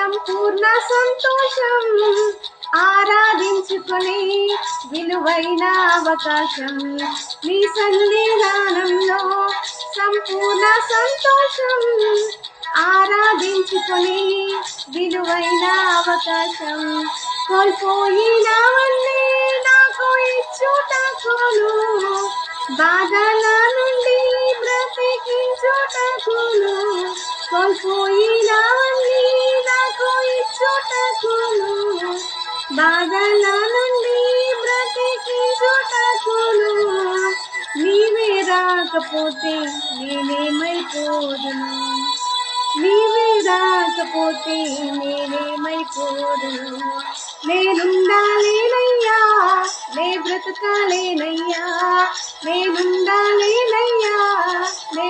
సంపూర్ణ సంతోషం ఆరాధించుకునే విలువైన అవకాశం నీ సన్నిధానంలో సంపూర్ణ సంతోషం ఆరాధించుకునే విలువైన అవకాశం కోల్పోయినవన్నీ నాకు ఇచ్చుటకును బాధల నుండి బ్రతికించుటకును కోల్పోయినవన్నీ నాకు ఇచ్చుటకును బాధల నుండి బ్రతికించుటకును నీవే రాకపోతే నేనేమైపోదును నీవే రాకపోతే నేనేమైపోదును నేనుండాలేనయ్యా నే బ్రతకాలేనయ్యా నేనుండాలేనయ్యా నే